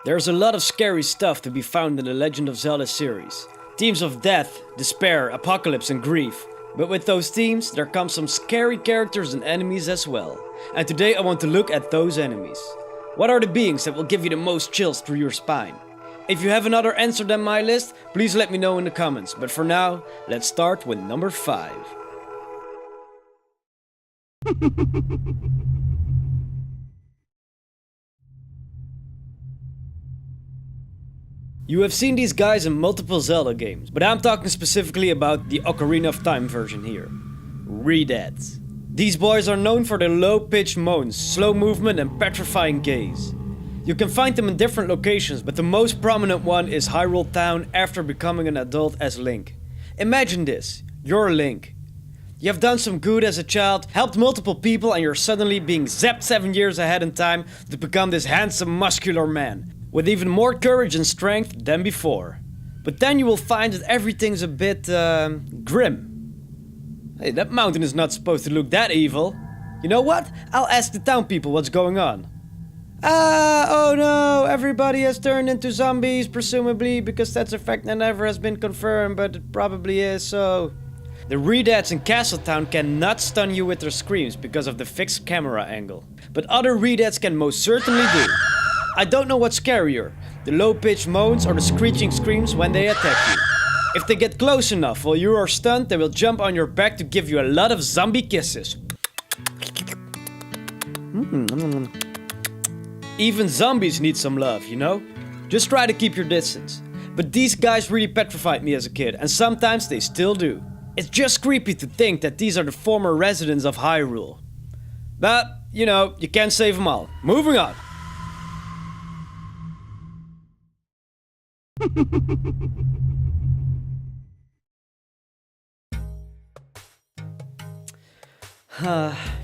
There's a lot of scary stuff to be found in the Legend of Zelda series. Themes of death, despair, apocalypse and grief. But with those themes, there come some scary characters and enemies as well. And today I want to look at those enemies. What are the beings that will give you the most chills through your spine? If you have another answer than my list, please let me know in the comments. But for now, let's start with number 5. You have seen these guys in multiple Zelda games, but I'm talking specifically about the Ocarina of Time version here. Redeads. These boys are known for their low-pitched moans, slow movement and petrifying gaze. You can find them in different locations, but the most prominent one is Hyrule Town after becoming an adult as Link. Imagine this, you're Link. You have done some good as a child, helped multiple people, and you're suddenly being zapped 7 years ahead in time to become this handsome muscular man, with even more courage and strength than before. But then you will find that everything's a bit grim. Hey, that mountain is not supposed to look that evil. You know what? I'll ask the town people what's going on. Oh no, everybody has turned into zombies, presumably because that's a fact that never has been confirmed, but it probably is, so... The Redeads in Castletown cannot stun you with their screams because of the fixed camera angle. But other Redeads can most certainly do. I don't know what's scarier, the low-pitched moans or the screeching screams when they attack you. If they get close enough while you are stunned, they will jump on your back to give you a lot of zombie kisses. Even zombies need some love, you know? Just try to keep your distance. But these guys really petrified me as a kid, and sometimes they still do. It's just creepy to think that these are the former residents of Hyrule. But, you know, you can't save them all. Moving on.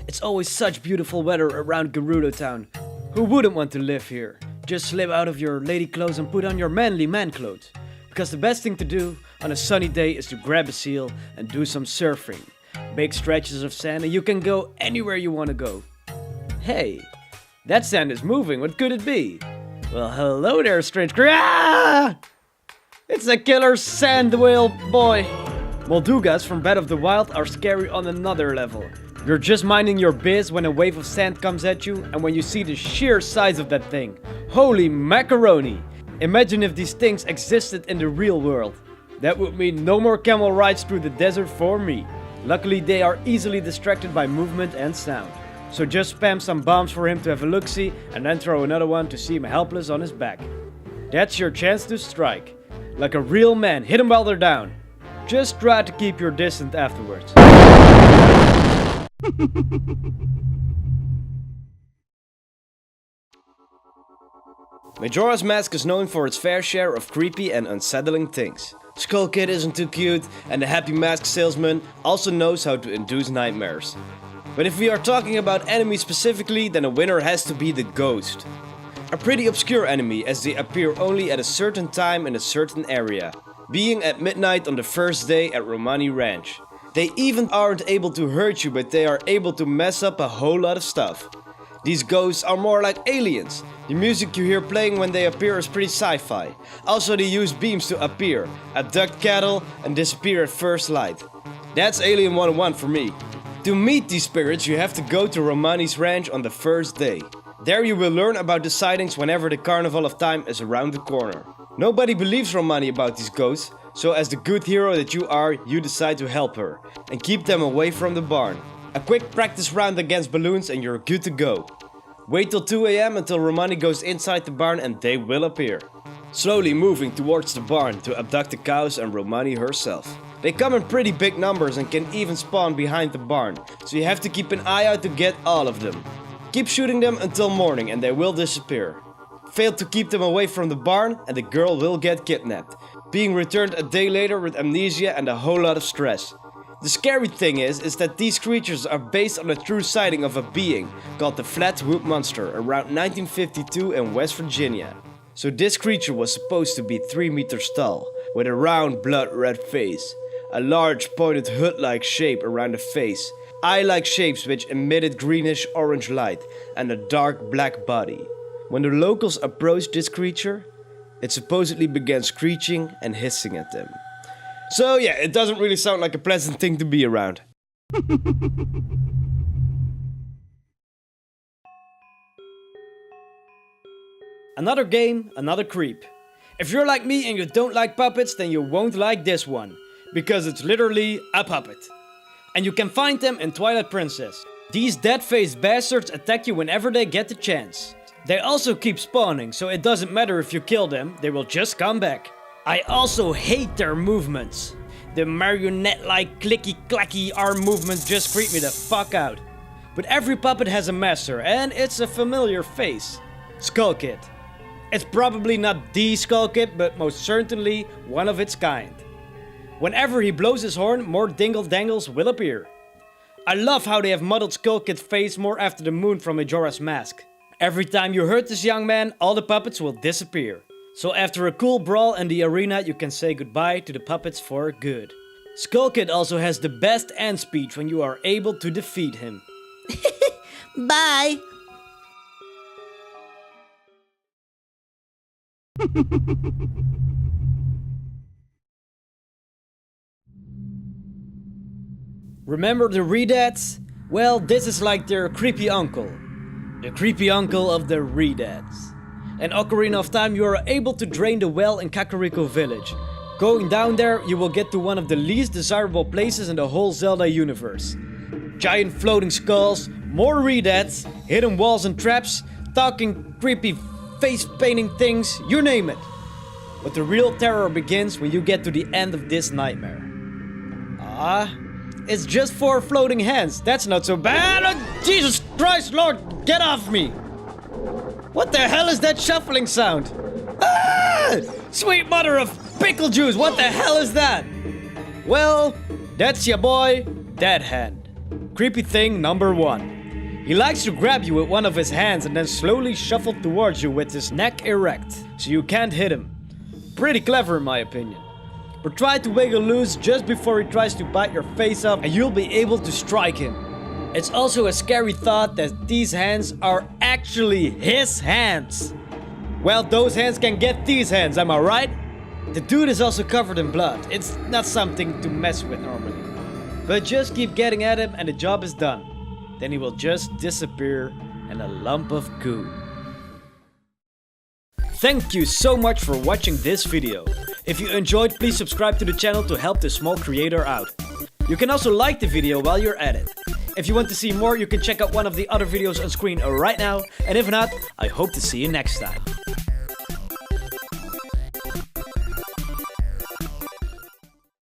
It's always such beautiful weather around Gerudo Town. Who wouldn't want to live here? Just slip out of your lady clothes and put on your manly man clothes. Because the best thing to do on a sunny day is to grab a seal and do some surfing. Big stretches of sand and you can go anywhere you want to go. Hey, that sand is moving, what could it be? Well, hello there, strange creature. Ah! It's a killer sand whale boy. Moldugas from Breath of the Wild are scary on another level. You're just minding your biz when a wave of sand comes at you, and when you see the sheer size of that thing. Holy macaroni! Imagine if these things existed in the real world. That would mean no more camel rides through the desert for me. Luckily they are easily distracted by movement and sound. So just spam some bombs for him to have a look-see, and then throw another one to see him helpless on his back. That's your chance to strike. Like a real man, hit them while they're down. Just try to keep your distance afterwards. Majora's Mask is known for its fair share of creepy and unsettling things. Skull Kid isn't too cute, and the Happy Mask salesman also knows how to induce nightmares. But if we are talking about enemies specifically, then a winner has to be the Ghost. A pretty obscure enemy, as they appear only at a certain time in a certain area, being at midnight on the first day at Romani Ranch. They even aren't able to hurt you, but they are able to mess up a whole lot of stuff. These ghosts are more like aliens. The music you hear playing when they appear is pretty sci-fi. Also they use beams to appear, abduct cattle and disappear at first light. That's Alien 101 for me. To meet these spirits you have to go to Romani's Ranch on the first day. There you will learn about the sightings whenever the Carnival of Time is around the corner. Nobody believes Romani about these ghosts, so as the good hero that you are, you decide to help her and keep them away from the barn. A quick practice round against balloons and you're good to go. Wait till 2 AM until Romani goes inside the barn and they will appear. Slowly moving towards the barn to abduct the cows and Romani herself. They come in pretty big numbers and can even spawn behind the barn, so you have to keep an eye out to get all of them. Keep shooting them until morning and they will disappear. Fail to keep them away from the barn and the girl will get kidnapped, being returned a day later with amnesia and a whole lot of stress. The scary thing is that these creatures are based on a true sighting of a being called the Flatwood Monster around 1952 in West Virginia. So this creature was supposed to be 3 meters tall, with a round blood red face, a large pointed hood-like shape around the face, eye-like shapes which emitted greenish orange light, and a dark black body. When the locals approached this creature, it supposedly began screeching and hissing at them. So yeah, it doesn't really sound like a pleasant thing to be around. Another game, another creep. If you're like me and you don't like puppets, then you won't like this one. Because it's literally a puppet. And you can find them in Twilight Princess. These dead-faced bastards attack you whenever they get the chance. They also keep spawning, so it doesn't matter if you kill them, they will just come back. I also hate their movements. The marionette-like clicky-clacky arm movements just creep me the fuck out. But every puppet has a master, and it's a familiar face. Skull Kid. It's probably not the Skull Kid, but most certainly one of its kind. Whenever he blows his horn, more dingle-dangles will appear. I love how they have modeled Skull Kid's face more after the moon from Majora's Mask. Every time you hurt this young man, all the puppets will disappear. So after a cool brawl in the arena, you can say goodbye to the puppets for good. Skull Kid also has the best end speech when you are able to defeat him. Bye! Remember the Redeads? Well, this is like their creepy uncle. The creepy uncle of the Redeads. In Ocarina of Time you are able to drain the well in Kakariko Village. Going down there you will get to one of the least desirable places in the whole Zelda universe. Giant floating skulls, more Redeads, hidden walls and traps, talking creepy face painting things, you name it. But the real terror begins when you get to the end of this nightmare. It's just 4 floating hands, that's not so bad. Oh, Jesus Christ, Lord, get off me! What the hell is that shuffling sound? Sweet mother of pickle juice, what the hell is that? Well, that's your boy, Dead Hand. Creepy thing number 1. He likes to grab you with one of his hands and then slowly shuffle towards you with his neck erect, so you can't hit him. Pretty clever in my opinion. But try to wiggle loose just before he tries to bite your face off and you'll be able to strike him. It's also a scary thought that these hands are actually his hands. Well, those hands can get these hands, am I right? The dude is also covered in blood. It's not something to mess with normally. But just keep getting at him and the job is done. Then he will just disappear in a lump of goo. Thank you so much for watching this video. If you enjoyed, please subscribe to the channel to help this small creator out. You can also like the video while you're at it. If you want to see more, you can check out one of the other videos on screen right now. And if not, I hope to see you next time.